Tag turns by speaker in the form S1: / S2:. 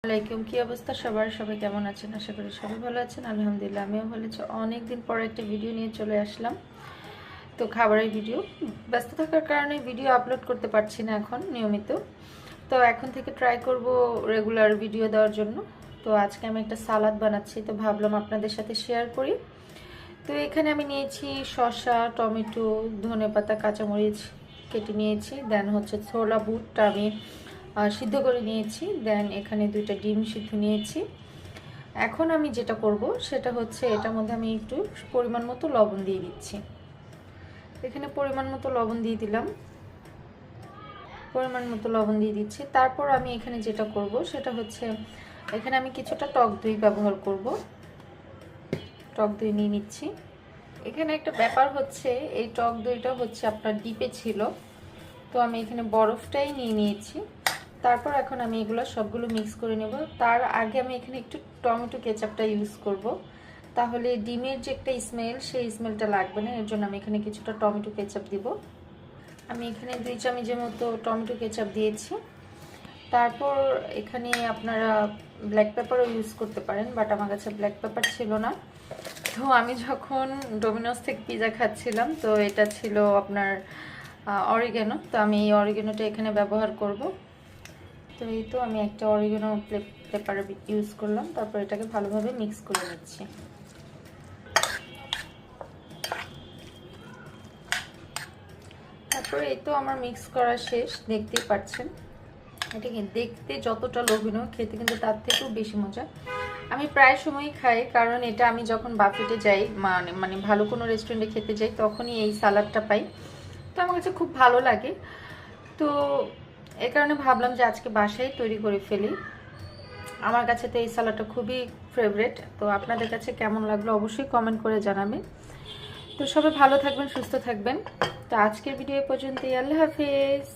S1: আলাইকুম, কি অবস্থা সবার? সবাই কেমন আছেন? আশা করি সবাই ভালো আছেন। আলহামদুলিল্লাহ আমিও ভালো আছি। অনেকদিন পর একটা ভিডিও নিয়ে চলে আসলাম। তো খাবারের ভিডিও, ব্যস্ত থাকার কারণে ভিডিও আপলোড করতে পারছি না এখন নিয়মিত। তো এখন থেকে ট্রাই করব রেগুলার ভিডিও দেওয়ার জন্য। তো আজকে আমি একটা সালাদ বানাচ্ছি, তো ভাবলাম আপনাদের সাথে শেয়ার করি। তো এখানে আমি নিয়েছি শসা, টমেটো, ধনেপাতা, কাঁচামরিচ কেটে নিয়েছি। দেন হচ্ছে ছোলা বুটটা আমি সিদ্ধ করে নিয়েছি। দেন এখানে 2টা ডিম সিদ্ধ নিয়েছি। এখন আমি যেটা করব সেটা হচ্ছে এটার মধ্যে আমি একটু পরিমাণ মতো লবণ দিয়ে দিচ্ছি। এখানে পরিমাণ মতো লবণ দিয়ে দিলাম, পরিমাণ মতো লবণ দিয়ে দিচ্ছি। তারপর আমি এখানে যেটা করব সেটা হচ্ছে এখানে আমি কিছুটা টক দই ব্যবহার করব। টক দই নিয়ে নিচ্ছি। এখানে একটা ব্যাপার হচ্ছে, এই টক দইটা হচ্ছে আপনার ডিপে ছিল, তো আমি এখানে বরফটাই নিয়ে নিয়েছি। তারপর এখন আমি এগুলো সবগুলো মিক্স করে নেব। তার আগে আমি এখানে একটু টমেটো কেচাপটা ইউজ করব, তাহলে ডিমের যে একটা স্মেল, সেই স্মেলটা লাগবে না। এর জন্য আমি এখানে কিছুটা টমেটো কেচাপ দিব। আমি এখানে 2 চামচের মতো টমেটো কেচাপ দিয়েছি। তারপর এখানে আপনারা ব্ল্যাক পেপারও ইউজ করতে পারেন, বাট আমার কাছে ব্ল্যাক পেপার ছিল না। তো আমি যখন ডোমিনোস থেকে পিৎজা খাচ্ছিলাম, তো এটা ছিল আপনার অরিগানো, তো আমি এই অরিগানোটা এখানে ব্যবহার করব। তো এই তো আমি একটা অরিগানো পেপার ইউজ করলাম। তারপর এটাকে ভালোভাবে মিক্স করে নিচ্ছি। তারপরে এই তো আমার মিক্স করা শেষ, দেখতেই পাচ্ছেন। এটা দেখতে যতটা লোভনীয়, খেতে কিন্তু তার থেকেও বেশি মজা। আমি প্রায় সময়ই খাই, কারণ এটা আমি যখন বাফেটে যাই, মানে ভালো কোনো রেস্টুরেন্টে খেতে যাই, তখনই এই সালাডটা পাই। তো আমার কাছে খুব ভালো লাগে। তো এই কারণে ভাবলাম যে আজকে বাসায় তৈরি করে ফেলি। আমার কাছে তো এই সালাডটা খুবই ফেভারিট। তো আপনাদের কাছে কেমন লাগলো অবশ্যই কমেন্ট করে জানাবেন। তো সবাই ভালো থাকবেন, সুস্থ থাকবেন। তো আজকের ভিডিও পর্যন্তই। আল্লাহ হাফেজ।